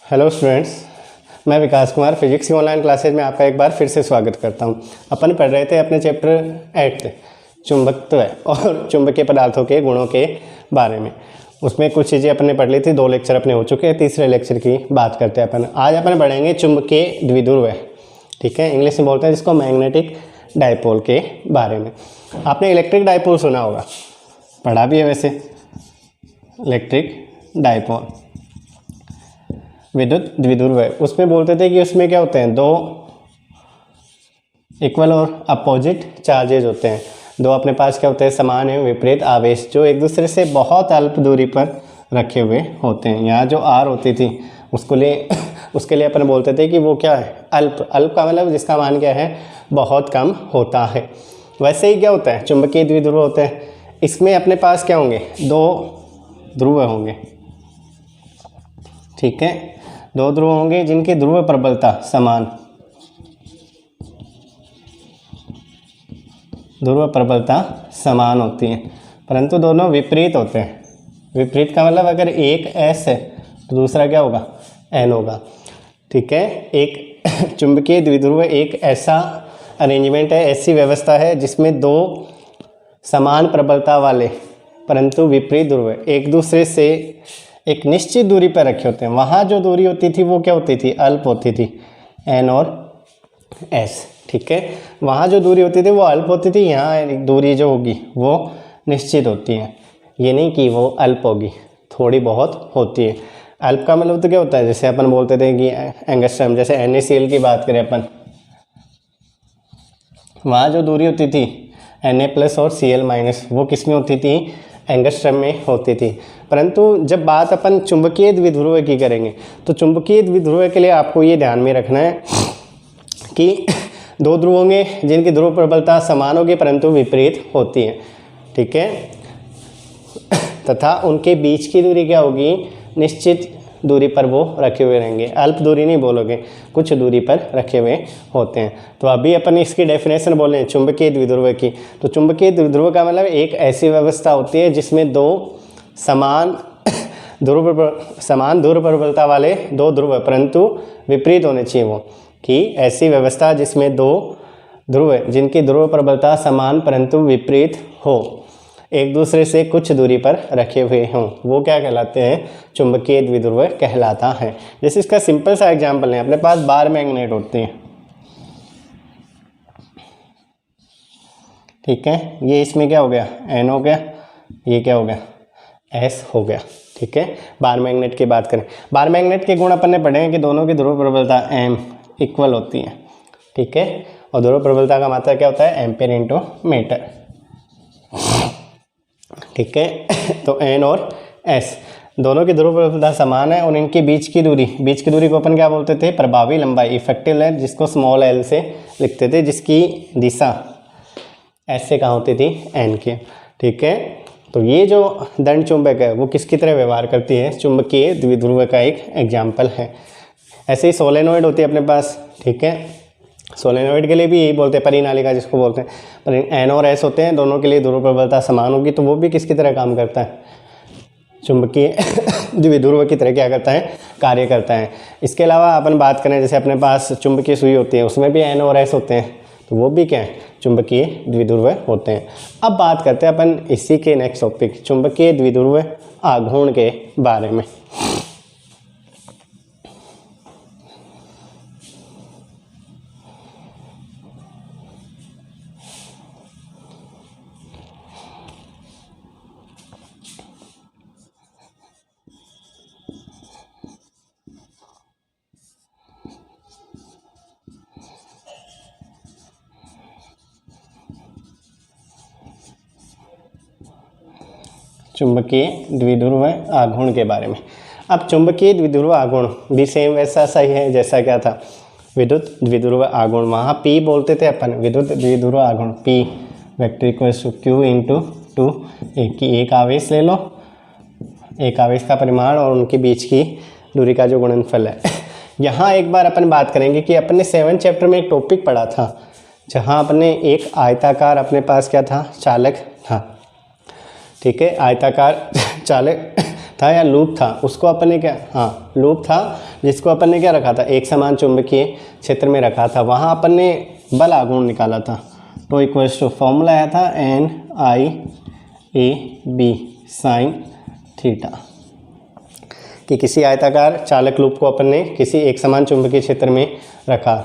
Hello students, मैं विकास Kumar physics की online classes में आपका एक बार फिर से स्वागत करता हूं। अपन पढ़ रहे थे अपने चैप्टर 8 चुंबकत्व और चुंबकीय पदार्थों के गुणों के बारे में। उसमें कुछ चीज़ें अपने पढ़ ली थी, 2 लेक्चर अपने हो चुके हैं, तीसरे लेक्चर की बात करते हैं अपन। आज अपन पढ़ेंगे चुंबकीय द्विध्रुव, ठीक है, इंग्लिश में बोलते हैं जिसको मैग्नेटिक डायपोल के बारे में। आपने इलेक्ट्रिक डायपोल सुना होगा, पढ़ा भी है वैसे, इलेक्ट्रिक डायपोल विद्युत द्विध्रुव है। उसमें बोलते थे कि उसमें क्या होते हैं, 2 इक्वल और अपोजिट चार्जेज होते हैं। 2 अपने पास क्या होते हैं, समान एवं विपरीत आवेश, जो एक दूसरे से बहुत अल्प दूरी पर रखे हुए होते हैं। यहाँ जो आर होती थी उसके लिए अपन बोलते थे कि वो क्या है, अल्प। अल्प का मतलब जिसका मान क्या है, बहुत कम होता है। वैसे ही क्या होता है, चुंबकीय द्विध्रुव होते हैं। इसमें अपने पास क्या होंगे, 2 ध्रुव होंगे, ठीक है, 2 ध्रुव होंगे जिनकी ध्रुव प्रबलता समान, ध्रुव प्रबलता समान होती है, परंतु दोनों विपरीत होते हैं। विपरीत का मतलब अगर एक एस है तो दूसरा क्या होगा, एन होगा, ठीक है। एक चुंबकीय द्विध्रुव एक ऐसा अरेंजमेंट है, ऐसी व्यवस्था है जिसमें 2 समान प्रबलता वाले परंतु विपरीत ध्रुव एक दूसरे से एक निश्चित दूरी पर रखे होते हैं। वहाँ जो दूरी होती थी वो क्या होती थी, अल्प होती थी, एन और एस, ठीक है। वहाँ जो दूरी होती थी वो अल्प होती थी, यहाँ दूरी जो होगी वो निश्चित होती है। ये नहीं कि वो अल्प होगी, थोड़ी बहुत होती है। अल्प का मतलब तो क्या होता है, जैसे अपन बोलते थे कि एंगस्ट्रम, जैसे NaCl की बात करें अपन, वहाँ जो दूरी होती थी Na+ और Cl-, वो किस में होती थी, एंगस्ट्रम में होती थी। परंतु जब बात अपन चुंबकीय द्विध्रुव की करेंगे तो चुंबकीय द्विध्रुव के लिए आपको ये ध्यान में रखना है कि 2 ध्रुव होंगे जिनकी ध्रुव प्रबलता समान होगी परंतु विपरीत होती है, ठीक है, तथा उनके बीच की दूरी क्या होगी, निश्चित दूरी पर वो रखे हुए रहेंगे। अल्प दूरी नहीं बोलोगे, कुछ दूरी पर रखे हुए होते हैं। तो अभी अपन इसकी डेफिनेशन बोलें चुंबकीय द्विध्रुव की, तो चुंबकीय द्विध्रुव का मतलब एक ऐसी व्यवस्था होती है जिसमें 2 समान ध्रुव प्रबलता वाले 2 ध्रुव परंतु विपरीत होने चाहिए वो, कि ऐसी व्यवस्था जिसमें 2 ध्रुव जिनकी ध्रुव प्रबलता समान परंतु विपरीत हो, एक दूसरे से कुछ दूरी पर रखे हुए हों, वो क्या कहलाते हैं, चुंबकीय द्विध्रुव कहलाता है। जैसे इसका सिंपल सा एग्जांपल है, अपने पास बार मैग्नेट होते हैं, ठीक है, ये इसमें क्या हो गया, एन हो गया, ये क्या हो गया, एस हो गया, ठीक है। बार मैग्नेट की बात करें, बार मैग्नेट के गुण अपन ने पढ़े हैं कि दोनों की ध्रुव प्रबलता एम इक्वल होती है, ठीक है, और ध्रुव प्रबलता का मात्रा क्या होता है, एम्पेयर इंटू मीटर, ठीक है। तो एन और एस दोनों की ध्रुव प्रबलता समान है और इनके बीच की दूरी को अपन क्या बोलते थे, प्रभावी लंबाई, इफेक्टिव लेंथ, जिसको स्मॉल l से लिखते थे, जिसकी दिशा एस से कहाँ होती थी, एन की, ठीक है। तो ये जो दंड चुंबक है वो किसकी तरह व्यवहार करती है, चुंबकीय द्विध्रुव का एक एग्जाम्पल है। ऐसे ही सोलेनोइड होती है अपने पास, ठीक है, सोलेनोइड के लिए भी यही बोलते हैं, परिनालिका जिसको बोलते हैं, पर एन और एस होते हैं, दोनों के लिए ध्रुव प्रबलता समान होगी, तो वो भी किसकी तरह काम करता है, चुंबकीय द्विध्रुव की तरह क्या करता है, कार्य करता है। इसके अलावा अपन बात करें, जैसे अपने पास चुंबकीय सुई होती है, उसमें भी एन और एस होते हैं, तो वो भी क्या है, चुंबकीय द्विध्रुव होते हैं। अब बात करते हैं अपन इसी के नेक्स्ट टॉपिक, चुंबकीय द्विध्रुव आघूर्ण के बारे में। चुंबकीय द्विध्रुव आघूर्ण के बारे में। अब चुंबकीय द्विध्रुव आघूर्ण भी सेम वैसा सही है जैसा क्या था, विद्युत द्विध्रुव आघूर्ण। वहाँ P बोलते थे अपन, विद्युत द्विध्रुव आघूर्ण P vector equals to Q into 2, एक आवेश ले लो, एक आवेश का परिमाण और उनके बीच की दूरी का जो गुणनफल है। यहाँ एक बार अपन बात करेंगे कि अपन ने 7 चैप्टर में एक टॉपिक पढ़ा था, जहाँ अपने एक आयताकार अपने पास क्या था, चालक था, ठीक है, आयताकार चालक था या लूप था, उसको अपन ने क्या, हाँ लूप था, जिसको अपन ने क्या रखा था, एक समान चुंबकीय क्षेत्र में रखा था, वहाँ अपन ने बल आघूर्ण निकाला था। तो इक्वल्स टू फॉर्मूला आया था NIAB साइन थीटा, कि किसी आयताकार चालक लूप को अपन ने किसी एक समान चुंबकीय क्षेत्र में रखा,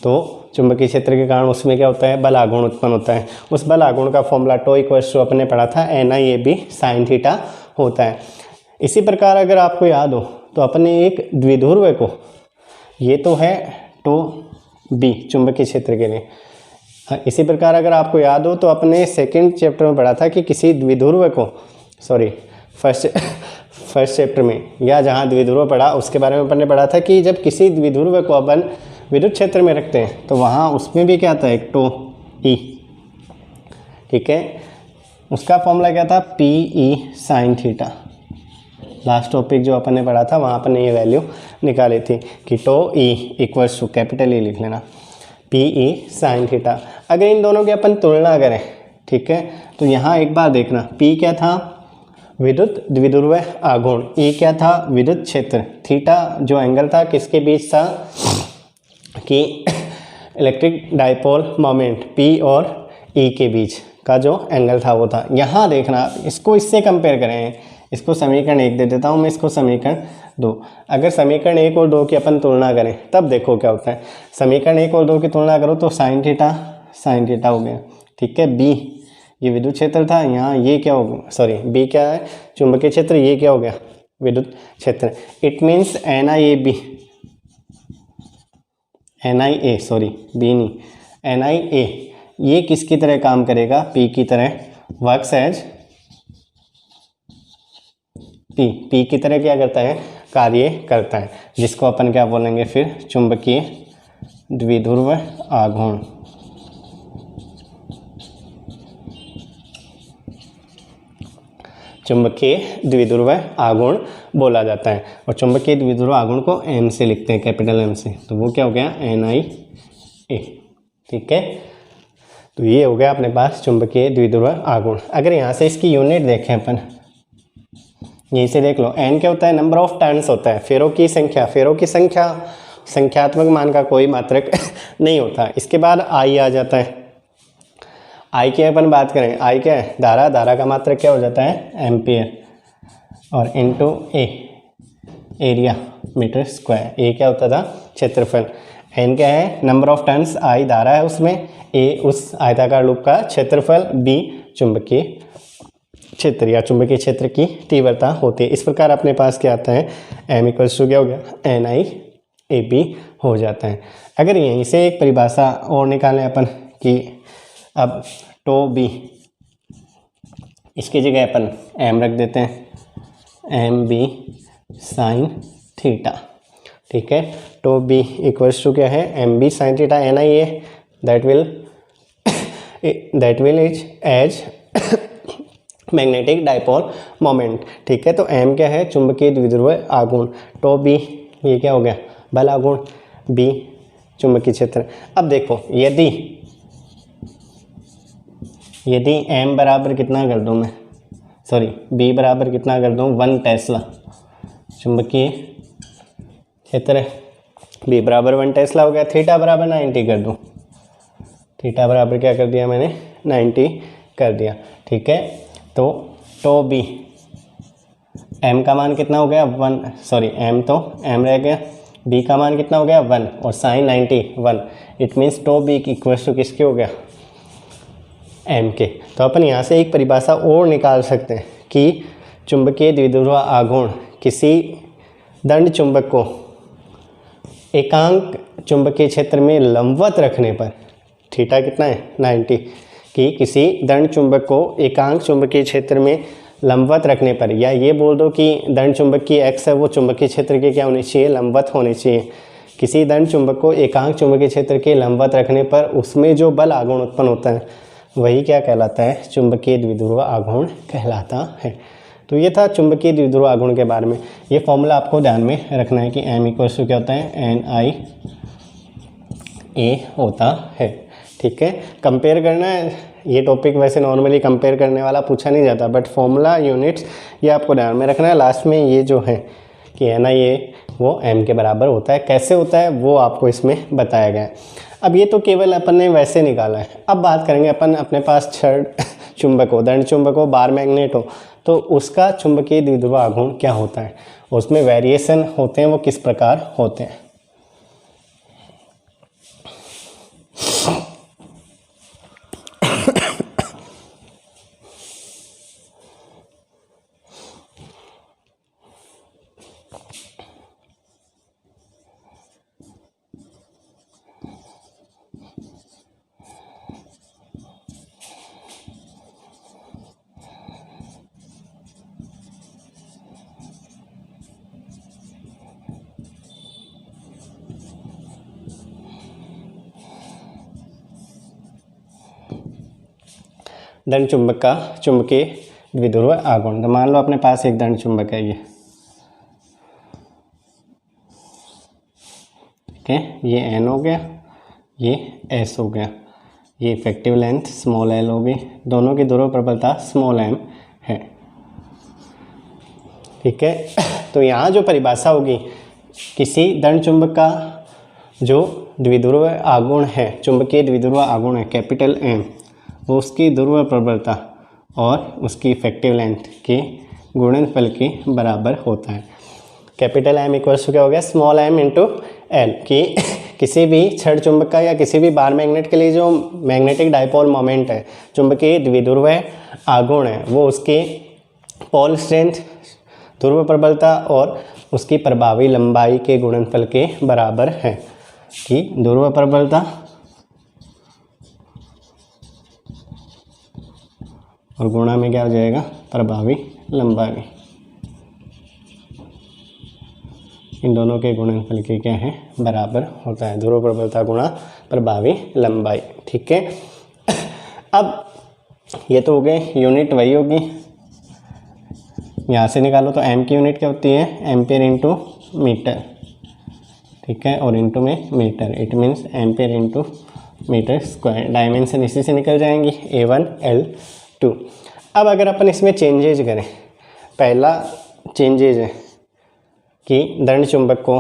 तो चुंबकीय क्षेत्र के कारण उसमें क्या होता है, बल आघूर्ण उत्पन्न होता है। उस बल आघूर्ण का फॉर्मूला टो इक्वल्स टू अपन ने पढ़ा था NIAB साइन थीटा होता है। इसी प्रकार अगर आपको याद हो तो अपन ने एक द्विध्रुव को, ये तो है टो बी चुंबकीय क्षेत्र के लिए, इसी प्रकार अगर आपको याद हो तो अपने सेकंड चैप्टर में पढ़ा था कि किसी द्विध्रुव को, सॉरी फर्स्ट चैप्टर में, या जहाँ द्विध्रुव पढ़ा उसके बारे में अपन ने पढ़ा था कि जब किसी द्विध्रुव को अपन विद्युत क्षेत्र में रखते हैं तो वहाँ उसमें भी क्या आता है, एक टो ई, ठीक है, उसका फॉर्मूला क्या था, PE sine theta. Last topic जो अपन ने पढ़ा था वहाँ अपन ने ये वैल्यू निकाली थी कि tau E equals to capital E लिख लेना, PE साइन थीटा। अगर इन दोनों की अपन तुलना करें, ठीक है, तो यहाँ एक बार देखना, P क्या था, विद्युत द्विध्रुव आघूर्ण, E क्या था, विद्युत क्षेत्र, थीटा जो एंगल था किसके बीच था, कि इलेक्ट्रिक डाइपोल मोमेंट P और E के बीच का जो एंगल था वो था। यहाँ देखना, इसको इससे कंपेयर करें, इसको समीकरण 1 दे देता हूँ मैं, इसको समीकरण 2। अगर समीकरण 1 और 2 की अपन तुलना करें तब देखो क्या होता है। समीकरण 1 और 2 की तुलना करो तो साइन थीटा हो गया, ठीक है। B ये विद्युत क्षेत्र था, यहाँ ये क्या हो गया, सॉरी B क्या है, चुंबकीय क्षेत्र, ये क्या हो गया, विद्युत क्षेत्र। It means NIA sorry B नहीं, NIA ये किसकी तरह काम करेगा, P की तरह, वर्क्स एज P की तरह क्या करता है, कार्य करता है, जिसको अपन क्या बोलेंगे फिर, चुंबकीय द्विध्रुव आघूर्ण। चुंबकीय द्विध्रुव आघूर्ण बोला जाता है, और चुंबकीय द्विध्रुव आघूर्ण को M से लिखते हैं, कैपिटल M से, तो वो क्या हो गया, NIA, ठीक है। तो ये हो गया अपने पास चुंबकीय द्विध्रुव आघूर्ण। अगर यहाँ से इसकी यूनिट देखें अपन, यहीं से देख लो, N क्या होता है, नंबर ऑफ टर्न्स होता है, फेरों की संख्या, संख्यात्मक मान का कोई मात्रक नहीं होता। इसके बाद I आ जाता है, I की अपन बात करें, I क्या है, धारा का मात्रक क्या हो जाता है, एम्पियर, और into A area metre square, A क्या होता था, क्षेत्रफल, N क्या है, नंबर ऑफ टर्न्स, I धारा है उसमें, A उस आयताकार लूप का क्षेत्रफल, B चुंबकीय क्षेत्र या चुंबकीय क्षेत्र की तीव्रता होती है। इस प्रकार अपने पास क्या आता है, M इक्वल्स टू क्या हो गया, NIAB हो जाता है। अगर यहीं से एक परिभाषा और निकालें अपन कि अब टो B, इसकी जगह अपन M रख देते हैं, MB साइन थीटा, ठीक है। टो B इक्वल्स टू क्या है, MB sine theta, NIA that will is as magnetic dipole moment, ठीक है। तो M क्या है, चुंबकीय द्विध्रुव आघूर्ण, टो B ये क्या हो गया, बल आघूर्ण, B चुंबकीय क्षेत्र। अब देखो, यदि M बराबर कितना कर दूँ मैं, सॉरी B बराबर कितना कर दूँ, 1 टेस्ला चुंबकीय क्षेत्र, B बराबर 1 टेस्ला हो गया, थीटा बराबर 90 कर दूँ, थीटा बराबर क्या कर दिया मैंने, 90 कर दिया, ठीक है। तो टो B, M का मान कितना हो गया, 1, सॉरी M तो M रह गया, B का मान कितना हो गया, 1, और sine 90 1, it means tau B equals to किसके हो गया, M के। तो अपन यहाँ से एक परिभाषा और निकाल सकते हैं कि चुंबकीय द्विध्रुव आघूर्ण किसी दंड चुंबक को एकांक चुंबकीय क्षेत्र में लंबवत रखने पर, थीटा कितना है, 90, कि किसी दंड चुंबक को एकांक चुंबकीय क्षेत्र में लंबवत रखने पर, या ये बोल दो कि दंड चुंबक की एक्स है वो चुंबकीय क्षेत्र के क्या होनी चाहिए, लंबवत होनी चाहिए। किसी दंड चुंबक को एकांक चुंबकीय क्षेत्र के लंबवत रखने पर उसमें जो बल आघूर्ण उत्पन्न होता है वही क्या कहलाता है, चुंबकीय द्विध्रुव आघूर्ण कहलाता है। तो ये था चुंबकीय द्विध्रुव आघूर्ण के बारे में। ये फॉर्मूला आपको ध्यान में रखना है कि M इक्वल्स टू क्या होता है, NIA होता है, ठीक है। कंपेयर करना है ये टॉपिक वैसे नॉर्मली कंपेयर करने वाला पूछा नहीं जाता, बट फॉर्मूला यूनिट्स ये आपको ध्यान में रखना है। लास्ट में ये जो है कि है ना, ये वो m के बराबर होता है। कैसे होता है वो आपको इसमें बताया गया है। अब ये तो केवल अपन ने वैसे निकाला है। अब बात करेंगे अपन, अपने पास छड़ चुंबक हो, दंड चुंबक हो, बार मैग्नेट हो, तो उसका चुंबकीय द्विध्रुव आघूर्ण क्या होता है, उसमें वेरिएशन होते हैं, वो किस प्रकार होते हैं। दंड चुंबक का चुंबकीय द्विध्रुव आघूर्ण। तो मान लो अपने पास एक दंड चुंबक है, ये ठीक है, ये N हो गया, ये S हो गया, ये इफेक्टिव लेंथ स्मॉल l होगी, दोनों की ध्रुव प्रबलता स्मॉल m है, ठीक है। तो यहाँ जो परिभाषा होगी, किसी दंड चुंबक का जो द्विध्रुव आघूर्ण है, चुंबकीय द्विध्रुव आघूर्ण है कैपिटल M, वो उसकी ध्रुव प्रबलता और उसकी इफेक्टिव लेंथ के गुणनफल के बराबर होता है। कैपिटल M इक्वल्स टू क्या हो गया, स्मॉल m इंटू एल, कि किसी भी छड़ चुंबक का या किसी भी बार मैग्नेट के लिए जो मैग्नेटिक डाइपोल मोमेंट है, चुंबकीय द्विध्रुव आघूर्ण है, वो उसके पोल स्ट्रेंथ, ध्रुव प्रबलता और उसकी प्रभावी लंबाई के गुणनफल के बराबर है। कि ध्रुव प्रबलता और गुणा में क्या हो जाएगा, प्रभावी लंबाई, इन दोनों के गुणनफल के क्या है, बराबर होता है। ध्रुव प्रबलता गुणा प्रभावी लंबाई, ठीक है। अब ये तो हो गए, यूनिट वही होगी, यहाँ से निकालो तो m की यूनिट क्या होती है, एम्पियर इंटू मीटर, ठीक है, और इंटू में metre, it means ampere into metre square. Dimension इसी से निकल जाएंगी, A1 L2। अब अगर अपन इसमें चेंजेज करें, पहला चेंजेज है कि दंड चुंबक को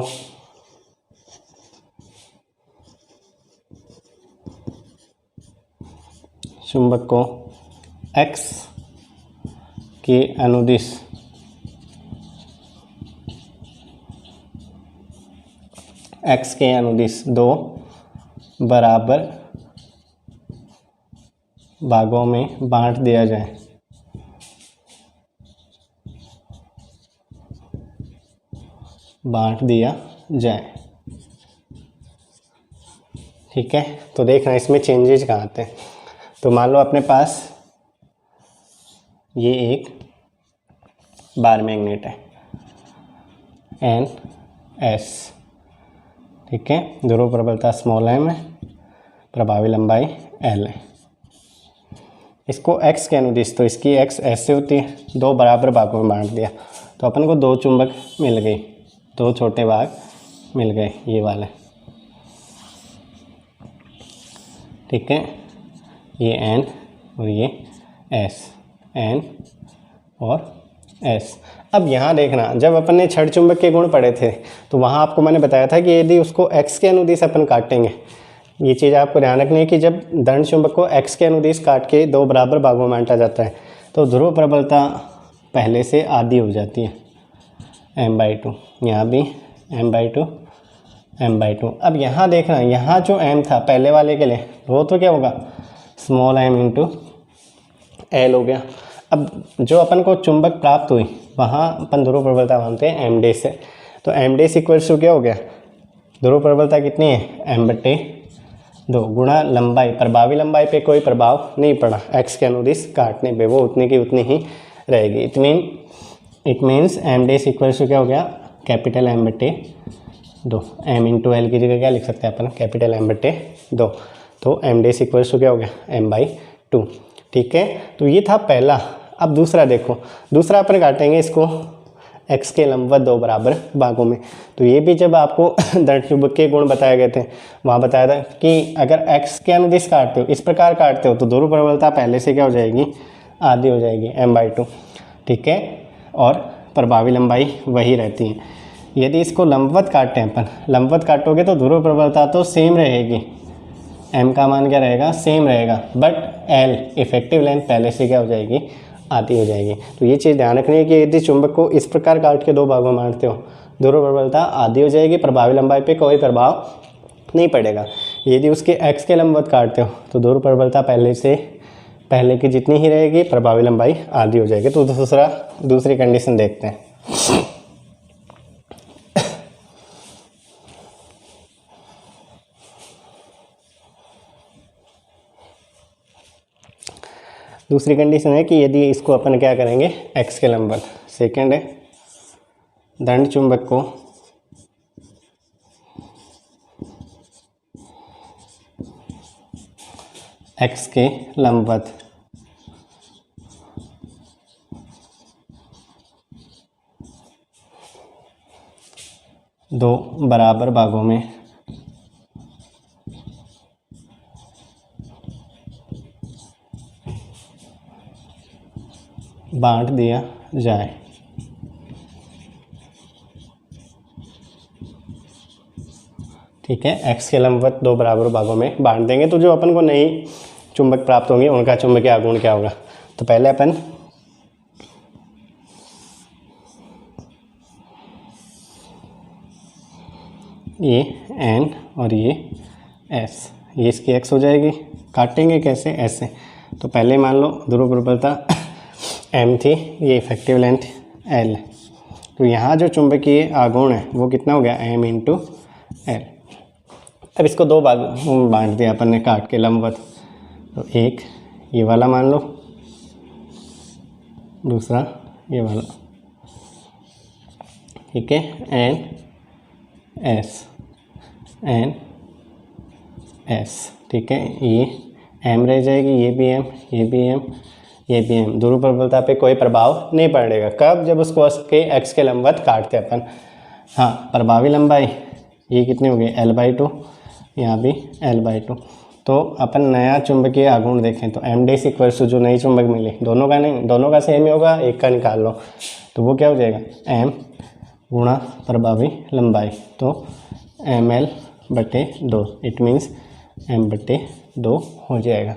x के अनुदिश दो बराबर भागों में बांट दिया जाए, ठीक है। तो देखना इसमें चेंजेज कहाँ आते हैं। तो मान लो अपने पास ये एक बार मैग्नेट है NS, ठीक है, ध्रुव प्रबलता स्मॉल m है, प्रभावी लंबाई L है। इसको x के अनुदिश, तो इसकी x ऐसे होती है, दो बराबर भागों में बांट दिया, तो अपन को दो चुंबक मिल गई, दो छोटे भाग मिल गए, ये वाले, ठीक है, ये N और ये S, N और S। अब यहाँ देखना, जब अपन ने छड़ चुंबक के गुण पढ़े थे, तो वहाँ आपको मैंने बताया था कि यदि उसको x के अनुदिश अपन काटेंगे, ये चीज़ आपको ध्यान रखनी है कि जब दंड चुंबक को x के अनुदिश काट के दो बराबर भागों में बांटा जाता है, तो ध्रुव प्रबलता पहले से आधी हो जाती है, m/2, यहाँ भी m/2, m/2। अब यहाँ देखना, यहाँ जो m था पहले वाले के लिए, वो तो क्या होगा, स्मॉल m इंटू L हो गया। अब जो अपन को चुंबक प्राप्त हुई, वहाँ अपन ध्रुव प्रबलता मानते हैं m डे से, तो m डे इक्वल्स टू क्या हो गया, ध्रुव प्रबलता कितनी है, m/2 गुणा लंबाई, प्रभावी लंबाई पे कोई प्रभाव नहीं पड़ा, x के अनुदिश काटने पे वो उतनी की उतनी ही रहेगी। इट मीन्स m डे इक्वल्स टू क्या हो गया, capital m/2, m into L की जगह क्या लिख सकते हैं अपन, कैपिटल m/2, तो m डे इक्वल्स टू क्या हो गया, m/2, ठीक है। तो ये था पहला। अब दूसरा देखो, दूसरा अपन काटेंगे इसको एक्स के लंबवत दो बराबर भागों में। तो ये भी जब आपको दंड चुंबक के गुण बताए गए थे, वहाँ बताया था कि अगर एक्स के अनुदिश काटते हो, इस प्रकार काटते हो, तो ध्रुव प्रबलता पहले से क्या हो जाएगी, आधी हो जाएगी, m/2, ठीक है, और प्रभावी लंबाई वही रहती है। यदि इसको लंबवत काटते हैं अपन, लंबवत काटोगे तो ध्रुव प्रबलता तो सेम रहेगी, m का मान क्या रहेगा, सेम रहेगा, बट l इफेक्टिव लेंथ पहले से क्या हो जाएगी, आधी हो जाएगी। तो ये चीज़ ध्यान रखनी है कि यदि चुंबक को इस प्रकार काट के दो भागों में बांटते हो, ध्रुव प्रबलता आधी हो जाएगी, प्रभावी लंबाई पे कोई प्रभाव नहीं पड़ेगा। यदि उसके x के लंबवत काटते हो तो ध्रुव प्रबलता पहले की जितनी ही रहेगी, प्रभावी लंबाई आधी हो जाएगी। तो दूसरी कंडीशन देखते हैं। दूसरी कंडीशन है कि यदि इसको अपन क्या करेंगे, x के लंबवत, सेकंड है दंड चुंबक को x के लंबवत दो बराबर भागों में बांट दिया जाए। ठीक है, x के लंबवत दो बराबर भागों में बांट देंगे, तो जो अपन को नई चुंबक प्राप्त होंगे उनका चुंबकीय आघूर्ण क्या होगा। तो पहले अपन ये n और ये s, ये इसकी x हो जाएगी। काटेंगे कैसे, ऐसे। तो पहले मान लो ध्रुव प्रबलता m थी, ये इफेक्टिव लेंथ l, तो यहाँ जो चुंबकीय आघूर्ण है वो कितना हो गया, m × l। अब इसको दो भागों में बांट दिया अपन ने काट के लंबवत, तो एक ये वाला मान लो, दूसरा ये वाला, ठीक है, n s, ठीक है, ये m रह जाएगी, ये भी m, ये भी m, ये भी m। ध्रुव प्रबलता पे कोई प्रभाव नहीं पड़ेगा। कब, जब उसको उसके x के लंबवत काटते अपन। हाँ, प्रभावी लंबाई ये कितनी होगी, l/2, यहाँ भी l/2। तो अपन नया चुंबकीय आघूर्ण देखें तो m' जो नई चुंबक मिली, दोनों का नहीं, दोनों का सेम ही होगा, एक का निकाल लो, तो वो क्या हो जाएगा, m गुणा प्रभावी लंबाई, तो ml/2, इट मीन्स m/2 हो जाएगा।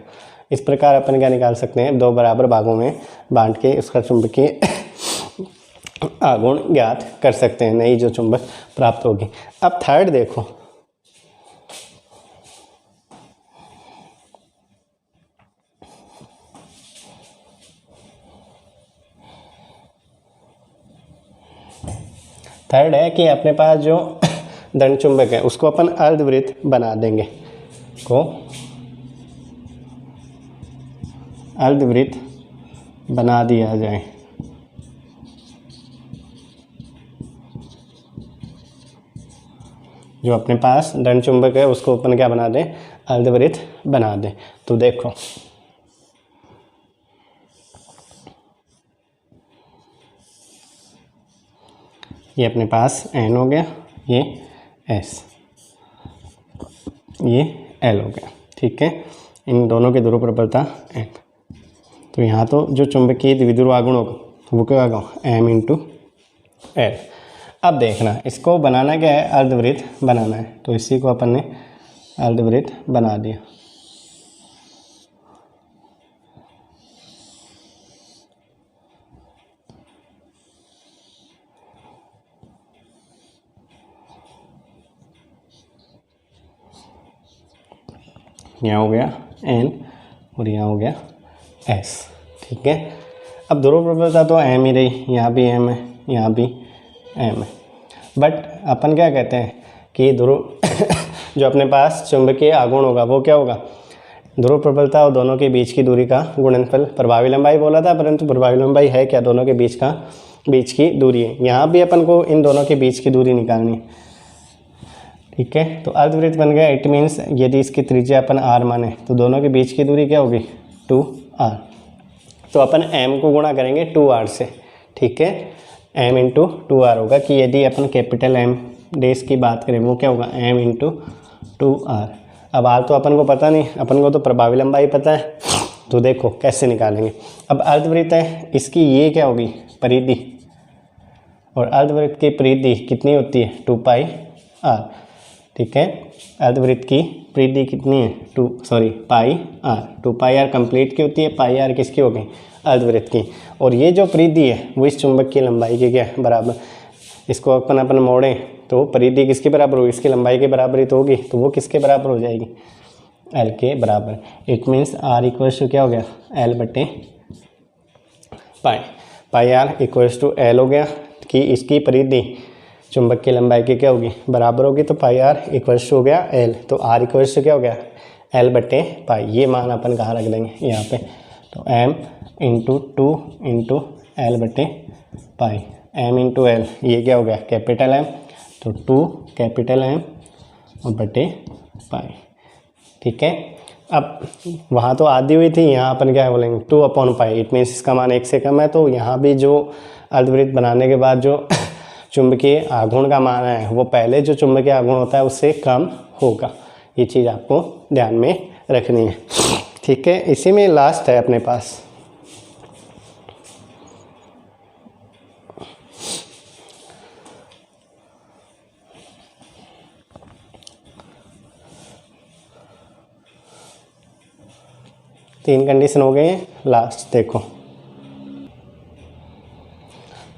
इस प्रकार अपन क्या निकाल सकते हैं, दो बराबर भागों में बांट के उसका चुंबकीय आघूर्ण ज्ञात कर सकते हैं, नई जो चुंबक प्राप्त होगी। अब थर्ड देखो, थर्ड है कि अपने पास जो दंड चुंबक है उसको अपन अर्धवृत्त बना देंगे, को अर्धवृत्त बना दिया जाए। जो अपने पास दंड चुंबक है उसको अपन क्या बना दें, अर्धवृत्त बना दें। तो देखो ये अपने पास n हो गया, ये s, ये l हो गया, ठीक है। इन दोनों की ध्रुव प्रबलता n। तो यहाँ तो जो चुंबकीय द्विध्रुव आघूर्ण होगा वो क्या होगा, m × l। अब देखना, इसको बनाना क्या है, अर्धवृत्त बनाना है, तो इसी को अपन ने अर्धवृत्त बना दिया। यहाँ हो गया n और यहाँ हो गया s, ठीक है। अब ध्रुव प्रबलता तो m ही रही, यहाँ भी m है, यहाँ भी m है, बट अपन क्या कहते हैं कि ध्रुव जो अपने पास चुंबकीय आघूर्ण होगा वो क्या होगा, ध्रुव प्रबलता और दोनों के बीच की दूरी का गुणनफल। प्रभावी लंबाई बोला था, परंतु प्रभावी लंबाई है क्या, दोनों के बीच की दूरी है। यहाँ भी अपन को इन दोनों के बीच की दूरी निकालनी है, ठीक है। तो अर्धवृत्त बन गया, इट मीन्स यदि इसकी त्रिज्या अपन r माने तो दोनों के बीच की दूरी क्या होगी, 2r। तो अपन m को गुणा करेंगे 2r से, ठीक है। m इंटू 2r होगा कि यदि अपन कैपिटल M डेज की बात करें वो क्या होगा m इंटू 2r। अब r तो अपन को पता नहीं, अपन को तो प्रभावी लंबाई पता है, तो देखो कैसे निकालेंगे। अब अर्धवृत्त है, इसकी ये क्या होगी परिधि, और अर्धवृत्त की परिधि कितनी होती है 2πr। ठीक है, अर्धवृत्त की परिधि कितनी है पाई आर। 2πr कंप्लीट की होती है, पाई आर किसकी हो गई अर्धवृत्त की। और ये जो परिधि है वो इस चुंबक की लंबाई के क्या है बराबर। इसको अपन मोड़ें तो परिधि किसके बराबर होगी, इसकी लंबाई के बराबर ही तो होगी, तो वो किसके बराबर हो जाएगी एल के बराबर। It means R equals to क्या हो गया एल बटे pi. Pi R equals to L हो गया कि इसकी परिधि चुंबक की लंबाई की क्या होगी बराबर होगी, तो पाई आर इक्वल्स टू हो गया एल, तो आर इक्वल्स टू क्या हो गया एल बटे पाई। ये मान अपन कहाँ रख देंगे यहाँ पे, तो एम इंटू 2 इंटू एल बटे पाई। एम इंटू एल ये क्या हो गया कैपिटल एम, तो 2 कैपिटल एम और बटे पाई। ठीक है, अब वहाँ तो आधी हुई थी, यहाँ अपन क्या बोलेंगे 2/पाई। इट मीन्स इसका मान 1 से कम है, तो यहाँ भी जो अर्धवृत्त बनाने के बाद जो चुंबकीय आघूर्ण का मान है वो पहले जो चुंबकीय आघूर्ण होता है उससे कम होगा। ये चीज़ आपको ध्यान में रखनी है। ठीक है, इसी में लास्ट है अपने पास तीन कंडीशन हो गए हैं, लास्ट देखो।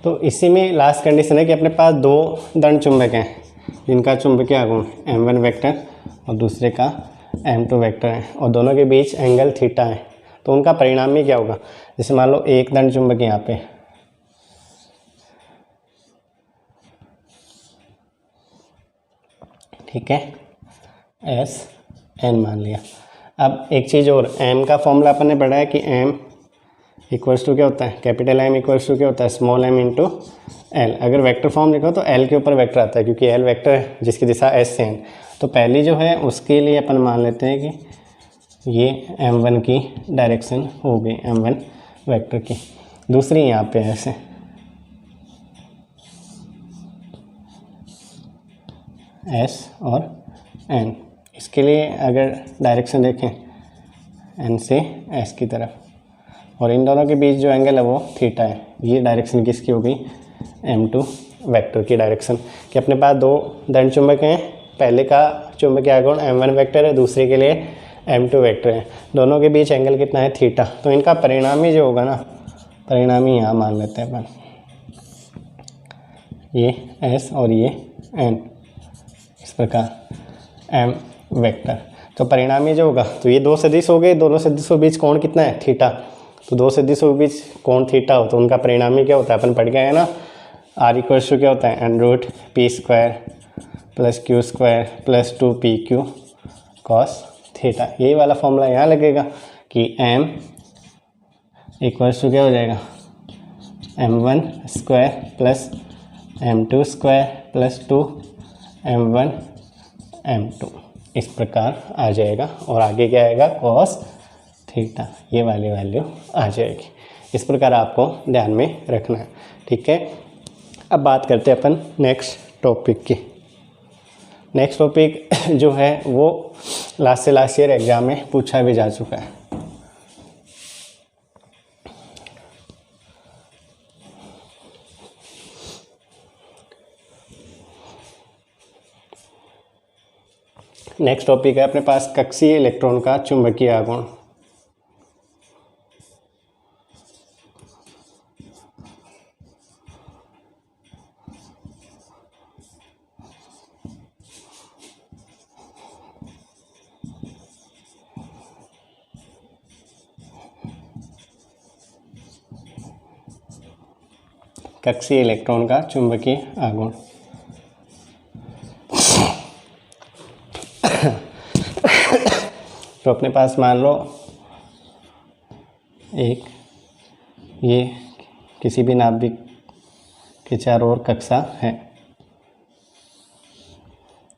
तो इसी में लास्ट कंडीशन है कि अपने पास दो दंड चुंबक हैं जिनका चुंबकीय आघूर्ण m1 वेक्टर और दूसरे का m2 वेक्टर है, और दोनों के बीच एंगल थीटा है, तो उनका परिणामी क्या होगा। जैसे मान लो एक दंड चुंबक यहाँ पे, ठीक है, एस एन मान लिया। अब एक चीज़ और, m का फॉर्मूला अपन ने पढ़ा है कि m इक्वल्स टू क्या होता है कैपिटल M इक्वल्स टू क्या होता है स्मॉल m इंटू एल। अगर वेक्टर फॉर्म लिखो तो l के ऊपर वेक्टर आता है क्योंकि l वेक्टर है जिसकी दिशा s से n। तो पहली जो है उसके लिए अपन मान लेते हैं कि ये m1 की डायरेक्शन हो गई m1 वेक्टर की, दूसरी यहाँ पे ऐसे s और n। इसके लिए अगर डायरेक्शन देखें n से s की तरफ, और इन दोनों के बीच जो एंगल है वो थीटा है। ये डायरेक्शन किसकी हो गई m2 वेक्टर की डायरेक्शन। कि अपने पास दो दंड चुंबक हैं, पहले का चुंबकीय आघूर्ण m1 वेक्टर है, दूसरे के लिए m2 वेक्टर है, दोनों के बीच एंगल कितना है थीटा। तो इनका परिणामी जो होगा ना, परिणामी यहाँ मान लेते हैं अपन, ये s और ये n, इस प्रकार m वेक्टर। तो परिणामी जो होगा, तो ये दो सदिश हो गए, दोनों सदिशों के बीच कोण कितना है थीटा, तो दो सदिशों के बीच कोण थीटा हो तो उनका परिणामी क्या होता है अपन पढ़ गए हैं ना, आर इक्वल्स टू क्या होता है √p² + q² + 2pq cos theta. यही वाला फॉर्मूला यहाँ लगेगा कि m इक्वल्स टू क्या हो जाएगा m1² + m2² + 2m1 m2, इस प्रकार आ जाएगा। और आगे क्या आएगा cos थीटा, ये वाली वैल्यू आ जाएगी। इस प्रकार आपको ध्यान में रखना है। ठीक है, अब बात करते हैं अपन नेक्स्ट टॉपिक की। नेक्स्ट टॉपिक जो है वो लास्ट से लास्ट ईयर एग्जाम में पूछा भी जा चुका है। नेक्स्ट टॉपिक है अपने पास कक्षीय इलेक्ट्रॉन का चुंबकीय आघूर्ण। कक्षीय इलेक्ट्रॉन का चुंबकीय आघूर्ण। तो अपने पास मान लो एक ये किसी भी नाभिक के चारों ओर कक्षा है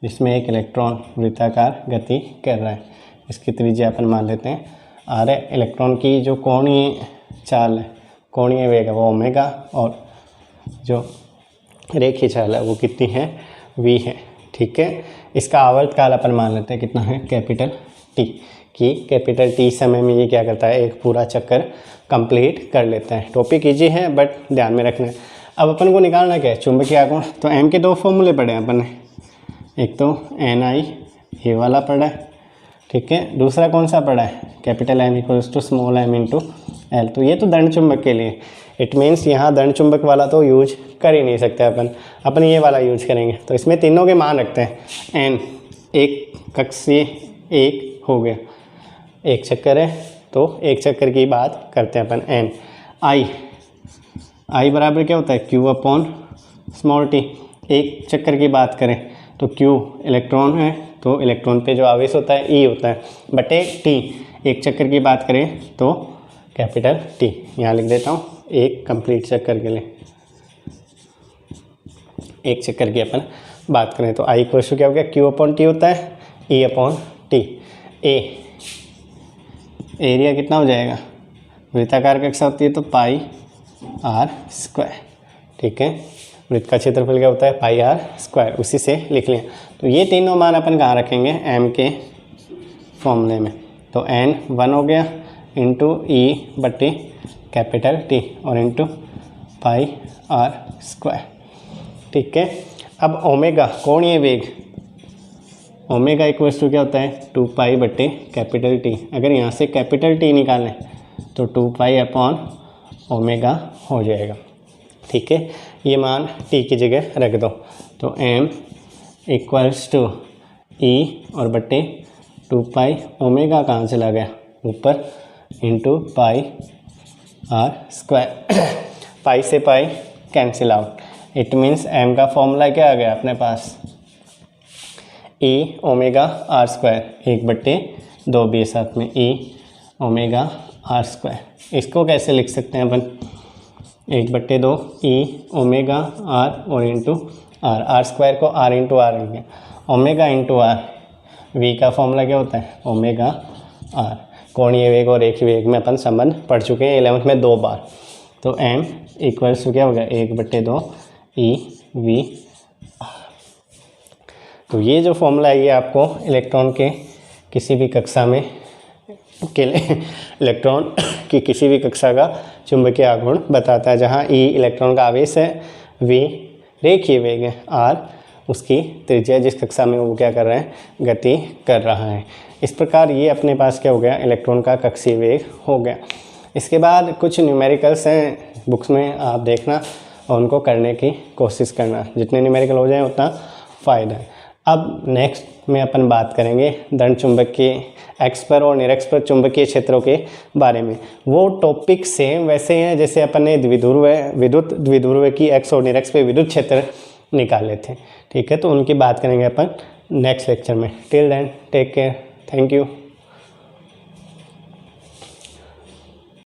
जिसमें एक इलेक्ट्रॉन वृत्ताकार गति कर रहा है। इसकी त्रिज्या अपन मान लेते हैं r है। इलेक्ट्रॉन की जो कोणीय चाल है, कोणीय वेग है वो ओमेगा, और जो रेखीय चाल है वो कितनी है, v है। ठीक है, इसका आवर्तकाल अपन मान लेते हैं कितना है, कैपिटल T, कि कैपिटल T समय में ये क्या करता है, एक पूरा चक्कर कंप्लीट कर लेता है। टॉपिक ईजी है बट ध्यान में रखना है। अब अपन को निकालना क्या है, चुंबकीय आघूर्ण। तो m के दो फॉर्मूले पढ़े हैं अपन ने, एक तो NI ये वाला पढ़ा है, ठीक है, दूसरा कौन सा पढ़ा है, capital M equals to small m into L। तो ये तो दंड चुंबक के लिए, इट मीन्स यहाँ दंड चुंबक वाला तो यूज कर ही नहीं सकते अपन ये वाला यूज करेंगे। तो इसमें तीनों के मान रखते हैं। n एक कक्षीय एक हो गया, एक चक्कर है तो एक चक्कर की बात करते हैं अपन। n I बराबर क्या होता है, q अपॉन स्मॉल t। एक चक्कर की बात करें तो q इलेक्ट्रॉन है तो इलेक्ट्रॉन पे जो आवेश होता है e होता है, बटे t। एक चक्कर की बात करें तो कैपिटल T, यहाँ लिख देता हूँ एक कंप्लीट चक्कर के लिए, एक चक्कर की अपन बात करें तो I इक्वल क्या हो गया, Q अपॉन T होता है, E अपॉन T। एरिया कितना हो जाएगा, वृत्ताकार कक्षा होती है तो पाई r स्क्वायर। ठीक है, वृत्त का क्षेत्रफल क्या होता है, पाई r स्क्वायर, उसी से लिख लिया। तो ये तीनों मान अपन कहाँ रखेंगे, m के फॉर्मूले में। तो n 1 हो गया इंटू E बटे कैपिटल T और इंटू पाई r स्क्वायर। ठीक है, अब ओमेगा कोणीय वेग, ओमेगा इक्वल्स टू क्या होता है, 2 पाई बटे कैपिटल T। अगर यहाँ से कैपिटल T निकालें तो 2 पाई अपॉन ओमेगा हो जाएगा। ठीक है, ये मान T की जगह रख दो। तो m इक्वल्स टू E और बटे 2 पाई, ओमेगा कहाँ चला गया ऊपर, इंटू पाई r स्क्वायर। पाई से pi cancel out, it means m का फॉर्मूला क्या आ गया अपने पास, E ओमेगा आर स्क्वायर, एक बट्टे दो भी साथ में E ओमेगा आर स्क्वायर। इसको कैसे लिख सकते हैं अपन, एक बट्टे दो E ओमेगा आर और इंटू आर, आर स्क्वायर को आर इंटू आर लिखें, ओमेगा इंटू आर। V का फॉर्मूला क्या होता है, ओमेगा आर। कोणीय वेग और रेखीय वेग में अपन संबंध पढ़ चुके हैं 11th में 2 बार। तो m इक्वल्स टू क्या हो गया, एक बट्टे दो E V। तो ये जो फॉर्मूला है ये आपको इलेक्ट्रॉन के किसी भी कक्षा में के लिए इलेक्ट्रॉन की किसी भी कक्षा का चुंबकीय आघूर्ण बताता है, जहाँ E इलेक्ट्रॉन का आवेश है, V रेखीय वेग है, R उसकी त्रिज्या जिस कक्षा में वो क्या कर रहा है, गति कर रहा है। इस प्रकार ये अपने पास क्या हो गया, इलेक्ट्रॉन का कक्षीय वेग हो गया। इसके बाद कुछ न्यूमेरिकल्स हैं बुक्स में, आप देखना और उनको करने की कोशिश करना, जितने न्यूमेरिकल हो जाए उतना फ़ायदा है। अब नेक्स्ट में अपन बात करेंगे दंड चुंबक के एक्सपर और निरक्ष चुंबकीय क्षेत्रों के बारे में। वो टॉपिक सेम वैसे हैं जैसे अपन ने द्विध्रुव की एक्स और निरक्ष पे विद्युत क्षेत्र निकाले थे। ठीक है, तो उनकी बात करेंगे अपन नेक्स्ट लेक्चर में। Till then take care, thank you.